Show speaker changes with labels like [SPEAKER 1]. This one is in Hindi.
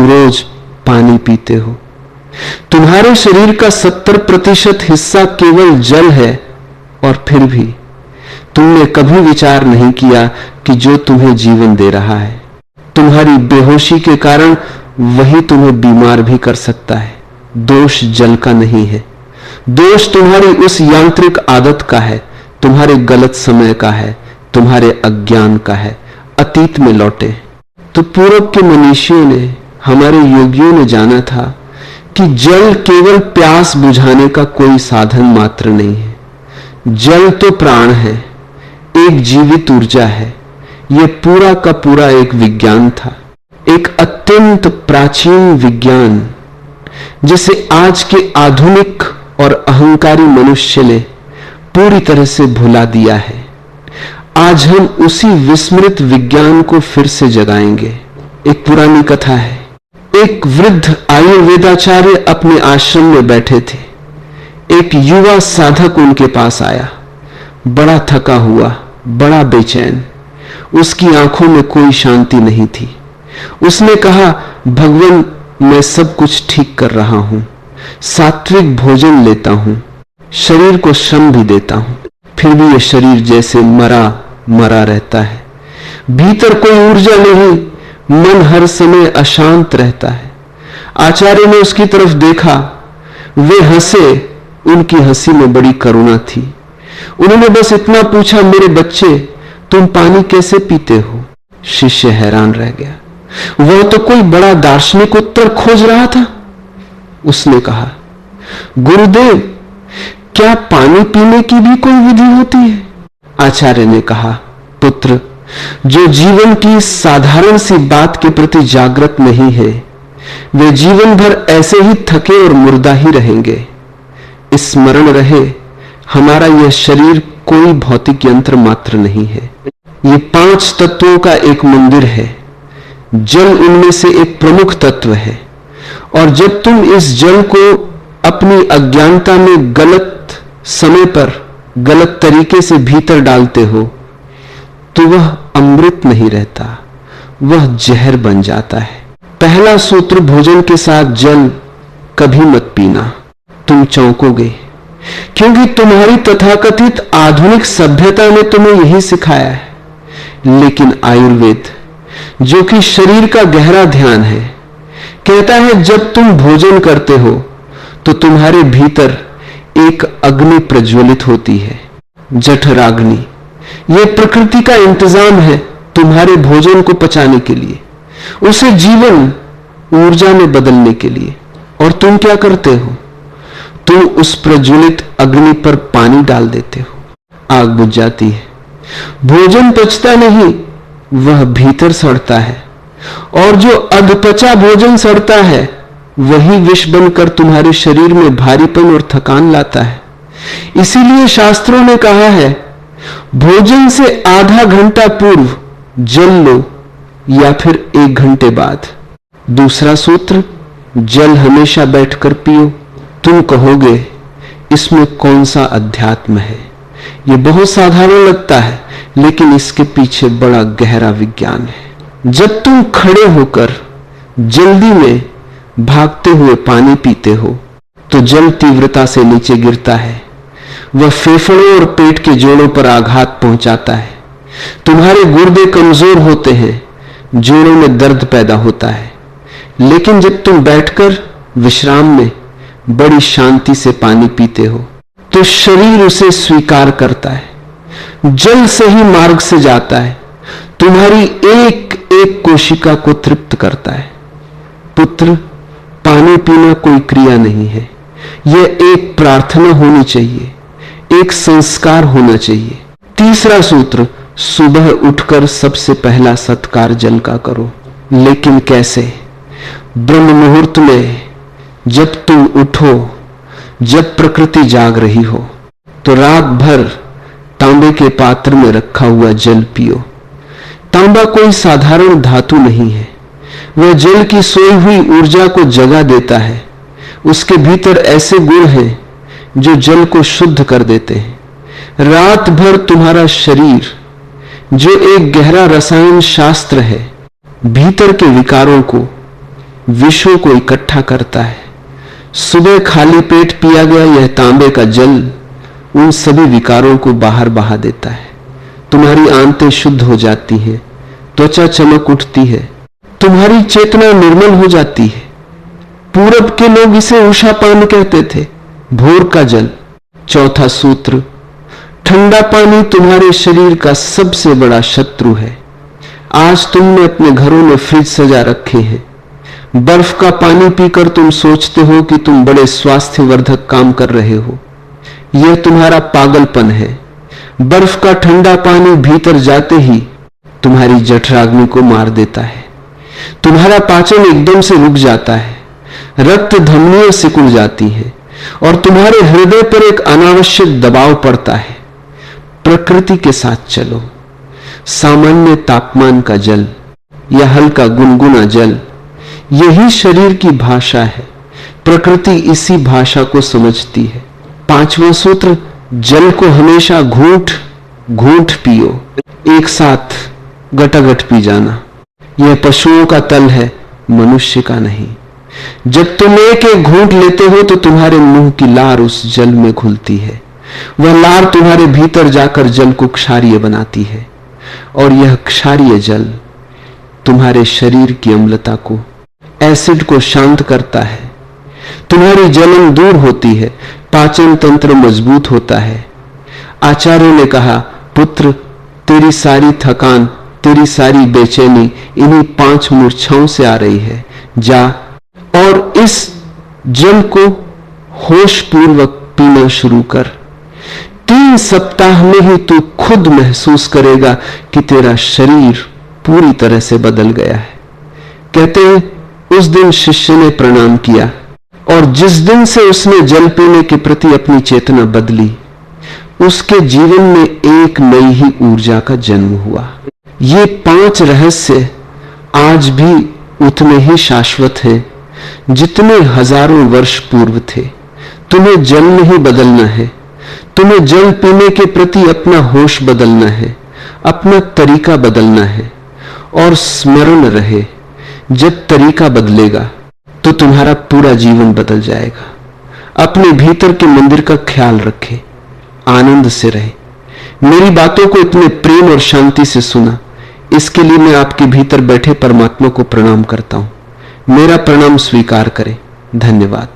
[SPEAKER 1] तुम रोज पानी पीते हो। तुम्हारे शरीर का 70% हिस्सा केवल जल है, और फिर भी तुमने कभी विचार नहीं किया कि जो तुम्हें जीवन दे रहा है, तुम्हारी बेहोशी के कारण वही तुम्हें बीमार भी कर सकता है। दोष जल का नहीं है, दोष तुम्हारी उस यांत्रिक आदत का है, तुम्हारे गलत समय का है, तुम्हारे अज्ञान का है। अतीत में लौटे तो पूर्व के मनीषियों ने, हमारे योगियों ने जाना था कि जल केवल प्यास बुझाने का कोई साधन मात्र नहीं है। जल तो प्राण है, एक जीवित ऊर्जा है। यह पूरा का पूरा एक विज्ञान था, एक अत्यंत प्राचीन विज्ञान, जिसे आज के आधुनिक और अहंकारी मनुष्य ने पूरी तरह से भुला दिया है। आज हम उसी विस्मृत विज्ञान को फिर से जगाएंगे। एक पुरानी कथा है, एक वृद्ध आयुर्वेदाचार्य अपने आश्रम में बैठे थे। एक युवा साधक उनके पास आया, बड़ा थका हुआ, बड़ा बेचैन, उसकी आंखों में कोई शांति नहीं थी। उसने कहा, भगवान, मैं सब कुछ ठीक कर रहा हूं, सात्विक भोजन लेता हूं, शरीर को श्रम भी देता हूं, फिर भी यह शरीर जैसे मरा मरा रहता है। भीतर कोई ऊर्जा नहीं, मन हर समय अशांत रहता है। आचार्य ने उसकी तरफ देखा, वे हंसे, उनकी हंसी में बड़ी करुणा थी। उन्होंने बस इतना पूछा, मेरे बच्चे, तुम पानी कैसे पीते हो? शिष्य हैरान रह गया। वह तो कोई बड़ा दार्शनिक उत्तर खोज रहा था। उसने कहा, गुरुदेव, क्या पानी पीने की भी कोई विधि होती है? आचार्य ने कहा, पुत्र, जो जीवन की साधारण सी बात के प्रति जागृत नहीं है, वे जीवन भर ऐसे ही थके और मुर्दा ही रहेंगे। स्मरण रहे, हमारा यह शरीर कोई भौतिक यंत्र मात्र नहीं है। ये 5 तत्वों का एक मंदिर है। जल उनमें से एक प्रमुख तत्व है, और जब तुम इस जल को अपनी अज्ञानता में गलत समय पर गलत तरीके से भीतर डालते हो, तो वह अमृत नहीं रहता, वह जहर बन जाता है। पहला सूत्र, भोजन के साथ जल कभी मत पीना। तुम चौंकोगे, क्योंकि तुम्हारी तथाकथित आधुनिक सभ्यता ने तुम्हें यही सिखाया है। लेकिन आयुर्वेद, जो कि शरीर का गहरा ध्यान है, कहता है जब तुम भोजन करते हो तो तुम्हारे भीतर एक अग्नि प्रज्वलित होती है, जठराग्नि। यह प्रकृति का इंतजाम है तुम्हारे भोजन को पचाने के लिए, उसे जीवन ऊर्जा में बदलने के लिए। और तुम क्या करते हो? तुम उस प्रज्वलित अग्नि पर पानी डाल देते हो, आग बुझ जाती है। भोजन पचता नहीं, वह भीतर सड़ता है, और जो अधपचा भोजन सड़ता है वही विष बनकर तुम्हारे शरीर में भारीपन और थकान लाता है। इसीलिए शास्त्रों ने कहा है, भोजन से आधा घंटा पूर्व जल लो या फिर 1 घंटे बाद। दूसरा सूत्र, जल हमेशा बैठकर पियो। तुम कहोगे, इसमें कौन सा अध्यात्म है? यह बहुत साधारण लगता है, लेकिन इसके पीछे बड़ा गहरा विज्ञान है। जब तुम खड़े होकर जल्दी में भागते हुए पानी पीते हो, तो जल तीव्रता से नीचे गिरता है। वह फेफड़ों और पेट के जोड़ों पर आघात पहुंचाता है। तुम्हारे गुर्दे कमजोर होते हैं, जोड़ों में दर्द पैदा होता है। लेकिन जब तुम बैठकर विश्राम में बड़ी शांति से पानी पीते हो, तो शरीर उसे स्वीकार करता है, जल से ही मार्ग से जाता है, तुम्हारी एक एक कोशिका को तृप्त करता है। पुत्र, पानी पीना कोई क्रिया नहीं है, यह एक प्रार्थना होनी चाहिए, एक संस्कार होना चाहिए। तीसरा सूत्र, सुबह उठकर सबसे पहला सत्कार जल का करो। लेकिन कैसे? ब्रह्म मुहूर्त में जब तुम उठो, जब प्रकृति जाग रही हो, तो रात भर तांबे के पात्र में रखा हुआ जल पियो। तांबा कोई साधारण धातु नहीं है, वह जल की सोई हुई ऊर्जा को जगा देता है। उसके भीतर ऐसे गुण हैं जो जल को शुद्ध कर देते हैं। रात भर तुम्हारा शरीर, जो एक गहरा रसायन शास्त्र है, भीतर के विकारों को विषों को इकट्ठा करता है। सुबह खाली पेट पिया गया यह तांबे का जल उन सभी विकारों को बाहर बहा देता है। तुम्हारी आंतें शुद्ध हो जाती हैं, त्वचा चमक उठती है, तुम्हारी चेतना निर्मल हो जाती है। पूरब के लोग इसे उषा पान कहते थे, भोर का जल। चौथा सूत्र, ठंडा पानी तुम्हारे शरीर का सबसे बड़ा शत्रु है। आज तुमने अपने घरों में फ्रिज सजा रखे हैं। बर्फ का पानी पीकर तुम सोचते हो कि तुम बड़े स्वास्थ्यवर्धक काम कर रहे हो। यह तुम्हारा पागलपन है। बर्फ का ठंडा पानी भीतर जाते ही तुम्हारी जठराग्नि को मार देता है। तुम्हारा पाचन एकदम से रुक जाता है, रक्त धमनियां सिकुड़ जाती है और तुम्हारे हृदय पर एक अनावश्यक दबाव पड़ता है। प्रकृति के साथ चलो। सामान्य तापमान का जल या हल्का गुनगुना जल, यही शरीर की भाषा है। प्रकृति इसी भाषा को समझती है। पांचवां सूत्र, जल को हमेशा घूंट घूंट पियो, एक साथ गटागट पी जाना। यह पशुओं का तल है, मनुष्य का नहीं। जब तुम एक घूंट लेते हो तो तुम्हारे मुंह की लार उस जल में घुलती है। वह लार तुम्हारे भीतर जाकर जल को क्षारीय बनाती है और यह क्षारीय जल तुम्हारे शरीर की अम्लता को, एसिड को शांत करता है। तुम्हारी जलन दूर होती है, पाचन तंत्र मजबूत होता है। आचार्यों ने कहा, पुत्र तेरी सारी थकान, तेरी सारी बेचैनी इन्हीं 5 मूर्छाओं से आ रही है। जा और इस जल को होश पूर्वक पीना शुरू कर। 3 सप्ताह में ही तू खुद महसूस करेगा कि तेरा शरीर पूरी तरह से बदल गया है। कहते हैं उस दिन शिष्य ने प्रणाम किया और जिस दिन से उसने जल पीने के प्रति अपनी चेतना बदली, उसके जीवन में एक नई ही ऊर्जा का जन्म हुआ। ये 5 रहस्य आज भी उतने ही शाश्वत हैं जितने हजारों वर्ष पूर्व थे। तुम्हें जल नहीं बदलना है, तुम्हें जल पीने के प्रति अपना होश बदलना है, अपना तरीका बदलना है। और स्मरण रहे, जब तरीका बदलेगा तो तुम्हारा पूरा जीवन बदल जाएगा। अपने भीतर के मंदिर का ख्याल रखें, आनंद से रहे। मेरी बातों को इतने प्रेम और शांति से सुना, इसके लिए मैं आपके भीतर बैठे परमात्मा को प्रणाम करता हूं। मेरा प्रणाम स्वीकार करें। धन्यवाद।